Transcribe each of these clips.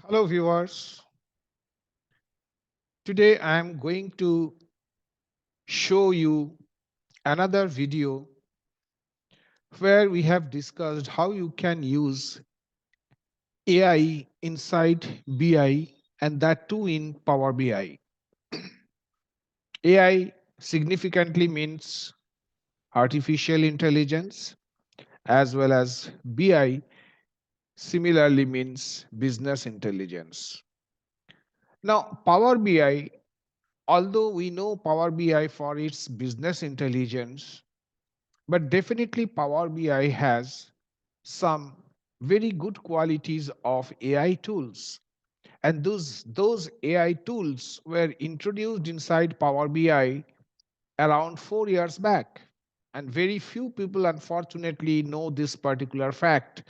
Hello viewers, today I am going to show you another video where we have discussed how you can use AI inside BI and that too in Power BI. AI significantly means artificial intelligence as well as BI similarly means business intelligence. Now Power BI, although we know Power BI for its business intelligence, but definitely Power BI has some very good qualities of AI tools. And those AI tools were introduced inside Power BI around 4 years back. And very few people, unfortunately, know this particular fact.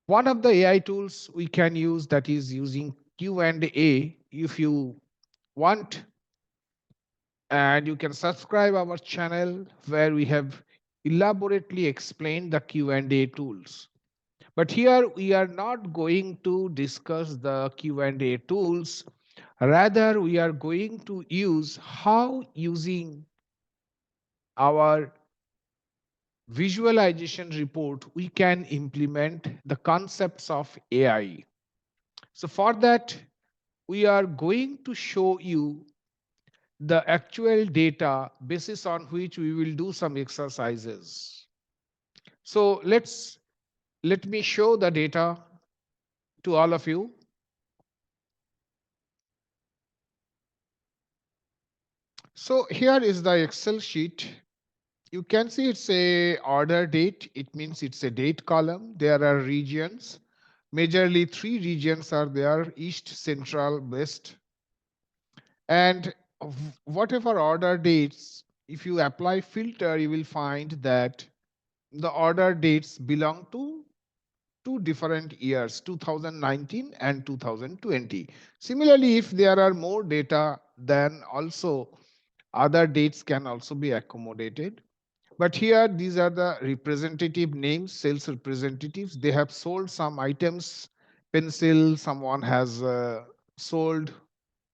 One of the AI tools we can use, that is using Q&A. If you want, and you can subscribe our channel where we have elaborately explained the Q&A tools. But here we are not going to discuss the Q&A tools. Rather, we are going to use how using our visualization report we can implement the concepts of AI. So for that, we are going to show you the actual data basis on which we will do some exercises. So let me show the data to all of you. So here is the Excel sheet. You can see it's a order date. It means it's a date column. There are regions. Majorly three regions are there: East, Central, West. And whatever order dates, if you apply filter, you will find that the order dates belong to two different years, 2019 and 2020. Similarly, if there are more data, then also other dates can also be accommodated. But here, these are the representative names, sales representatives. They have sold some items, pencil, someone has sold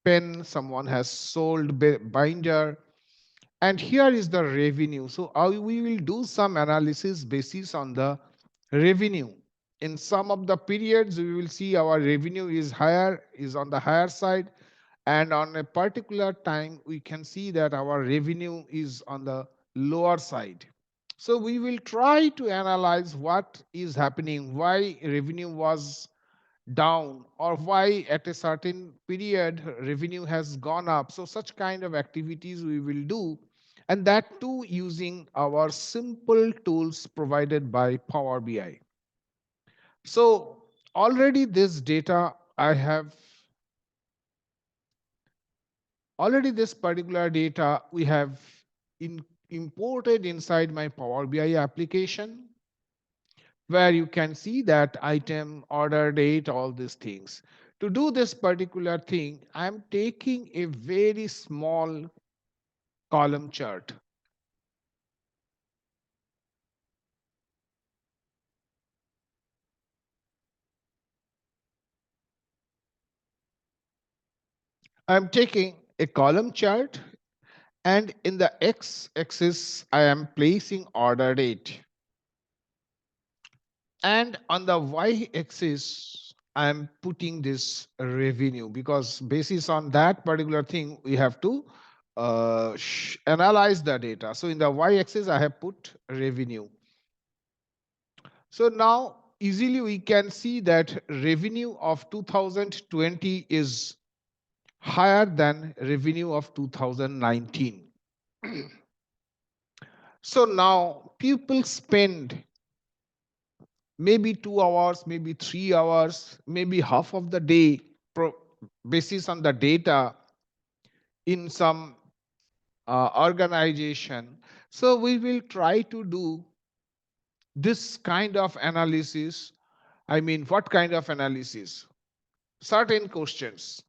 pen, someone has sold binder. And here is the revenue. So we will do some analysis basis on the revenue. In some of the periods, we will see our revenue is higher, is on the higher side. And on a particular time, we can see that our revenue is on the lower side. So we will try to analyze what is happening, why revenue was down, or why at a certain period revenue has gone up. So such kind of activities we will do, and that too using our simple tools provided by Power BI. So already this data I have, already this particular data we have imported inside my Power BI application, where you can see that item, order date, all these things. To do this particular thing, I'm taking a very small column chart. I'm taking a column chart, and in the X axis, I am placing order date. And on the Y axis, I'm putting this revenue, because basis on that particular thing, we have to analyze the data. So in the Y axis, I have put revenue. So now easily we can see that revenue of 2020 is higher than revenue of 2019. So now people spend maybe 2 hours, maybe 3 hours, maybe half of the day basis on the data in some organization. So we will try to do this kind of analysis. I mean, what kind of analysis? Certain questions.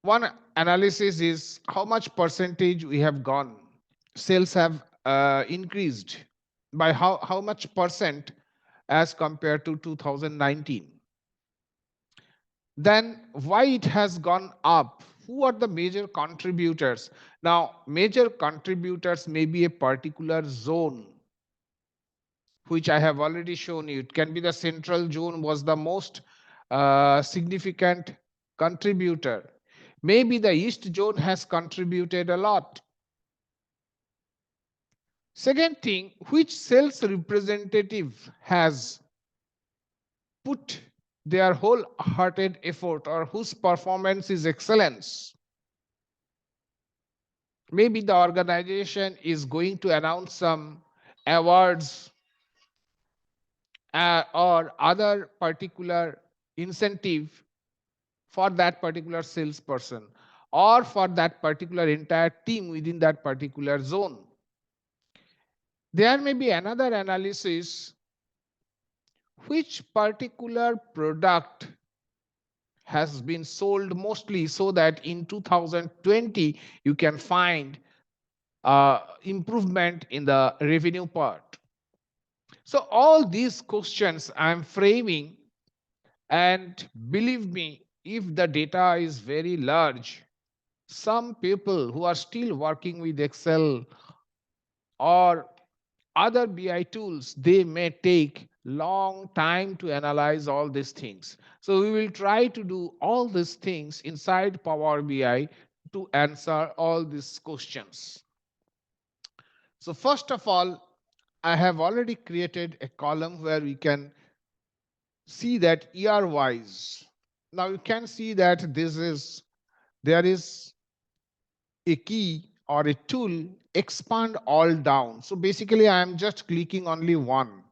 One analysis is how much percentage we have gone. Sales have increased by how much percent as compared to 2019. Then why it has gone up? Who are the major contributors? Now, major contributors may be a particular zone, which I have already shown you. It can be the central zone was the most significant contributor. Maybe the east zone has contributed a lot. Second thing, which sales representative has put their wholehearted effort or whose performance is excellence? Maybe the organization is going to announce some awards or other particular incentive for that particular salesperson or for that particular entire team within that particular zone. There may be another analysis, which particular product has been sold mostly, so that in 2020 you can find improvement in the revenue part. So all these questions I'm framing, and believe me, if the data is very large, some people who are still working with Excel or other BI tools, they may take long time to analyze all these things. So we will try to do all these things inside Power BI to answer all these questions. So first of all, I have already created a column where we can see that year wise. Now you can see that there is a key or a tool, expand all down. So basically I am just clicking only one.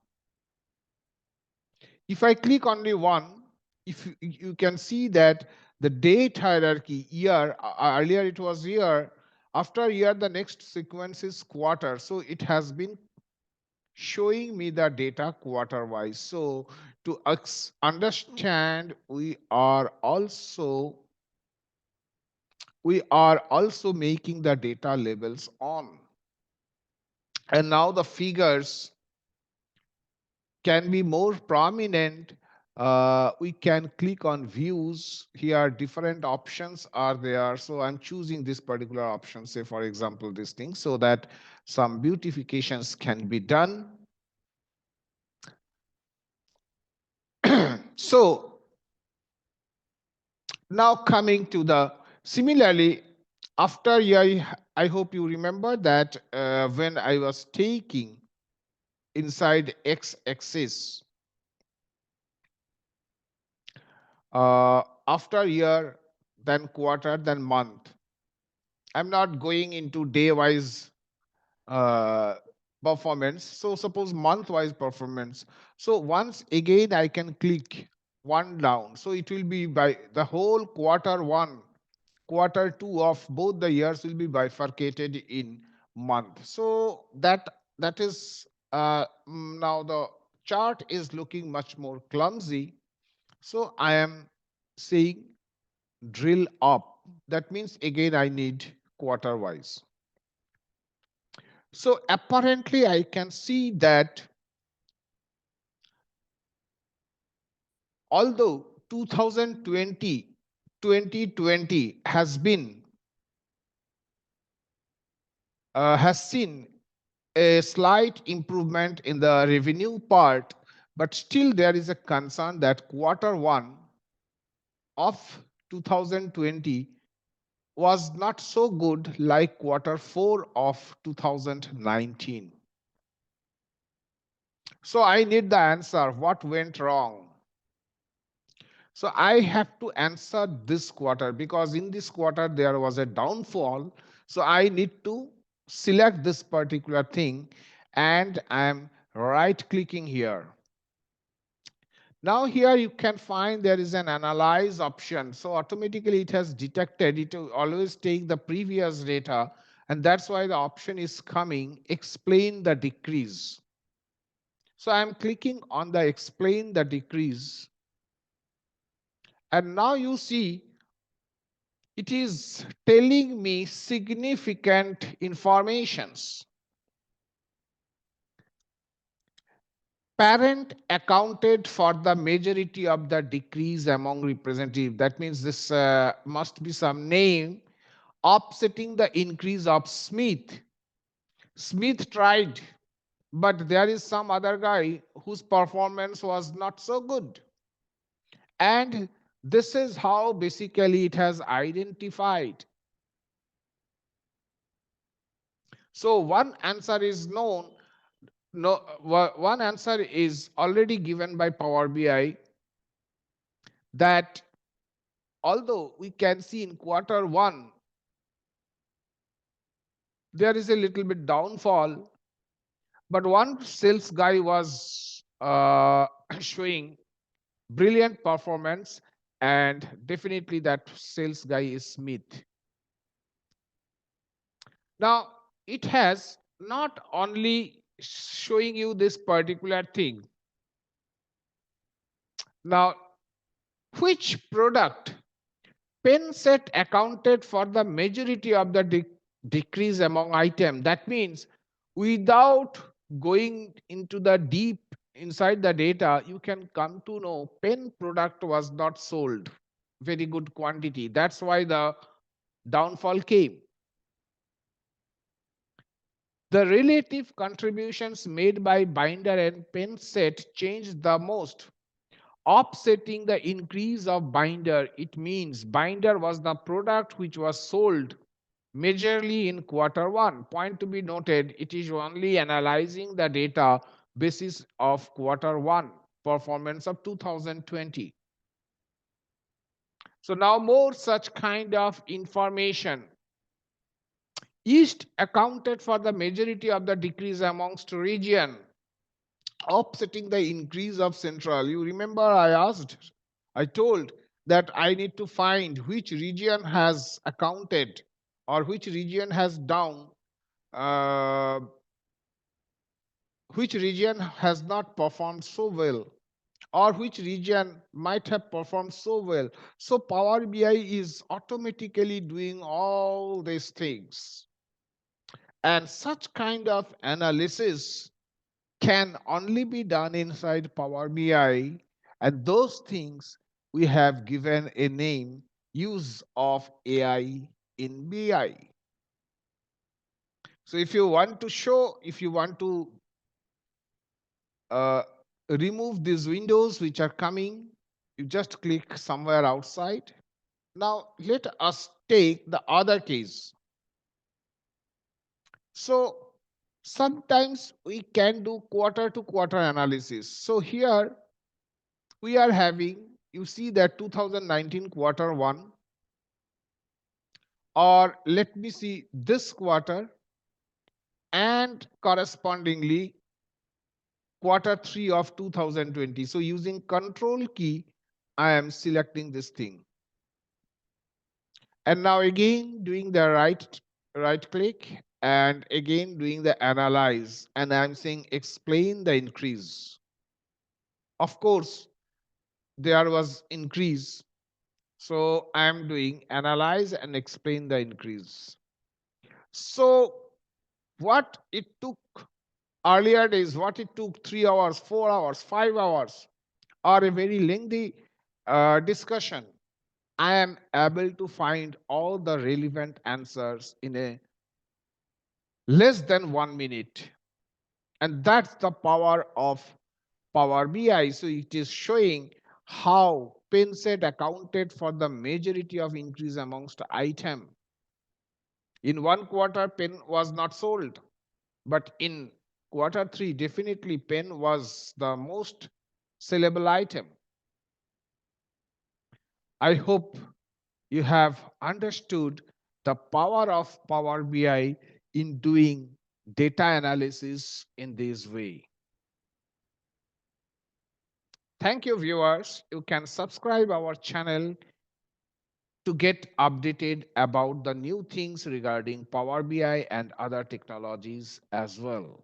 If I click only one, if you can see that the date hierarchy, year, earlier it was year, after year the next sequence is quarter. So it has been showing me the data quarter wise. So to understand, we are also making the data labels on. And now the figures can be more prominent. We can click on views. Here different options are there. So I'm choosing this particular option, say for example this thing, so that some beautifications can be done. So now coming to the, similarly, after year, I hope you remember that when I was taking inside x-axis, after year, then quarter, then month. I'm not going into day-wise performance. So suppose month-wise performance. So once again, I can click one down. So it will be by the whole quarter one, quarter two of both the years will be bifurcated in month. So that is now the chart is looking much more clumsy. So I am saying drill up. That means again I need quarter wise. So apparently I can see that although 2020 has seen a slight improvement in the revenue part, but still there is a concern that quarter one of 2020 was not so good like quarter four of 2019. So I need the answer, what went wrong? So I have to answer this quarter, because in this quarter there was a downfall. So I need to select this particular thing, and I'm right clicking here. Now here you can find there is an analyze option. So automatically it has detected, it will always take the previous data, and that's why the option is coming, explain the decrease. So I'm clicking on the explain the decrease. And now you see it is telling me significant informations. Parent accounted for the majority of the decrease among representative. That means this must be some name offsetting the increase of Smith. Smith tried, but there is some other guy whose performance was not so good. And this is how basically it has identified. So one answer is known. No, one answer is already given by Power BI, that although we can see in quarter one there is a little bit downfall, but one sales guy was showing brilliant performance, and definitely that sales guy is Smith. Now it has not only showing you this particular thing. Now, which product pen set accounted for the majority of the decrease among item? That means without going into the deep inside the data, you can come to know pen product was not sold very good quantity. That's why the downfall came. The relative contributions made by binder and pen set changed the most, offsetting the increase of binder. It means binder was the product which was sold majorly in quarter one. Point to be noted, it is only analyzing the data basis of quarter one performance of 2020. So now more such kind of information. East accounted for the majority of the decrease amongst region, offsetting the increase of central. You remember I told that I need to find which region has accounted or which region has down, uh, which region has not performed so well, or which region might have performed so well. So Power BI is automatically doing all these things. And such kind of analysis can only be done inside Power BI, and those things we have given a name, use of AI in BI. So if you want to show, if you want to uh, remove these windows which are coming, you just click somewhere outside. Now let us take the other case. So sometimes we can do quarter to quarter analysis. So here we are having, you see that 2019 quarter one, or let me see this quarter, and correspondingly quarter three of 2020. So using control key, I am selecting this thing. And now again doing the right click and again doing the analyze, and I'm saying explain the increase. Of course, there was increase. So I'm doing analyze and explain the increase. So what it took earlier days, what it took 3 hours, 4 hours, 5 hours, or a very lengthy discussion, I am able to find all the relevant answers in a less than 1 minute. And that's the power of Power BI. So it is showing how Penset accounted for the majority of increase amongst item. In one quarter, pen was not sold, but in quarter three, definitely pen was the most sellable item. I hope you have understood the power of Power BI in doing data analysis in this way. Thank you, viewers. You can subscribe our channel to get updated about the new things regarding Power BI and other technologies as well.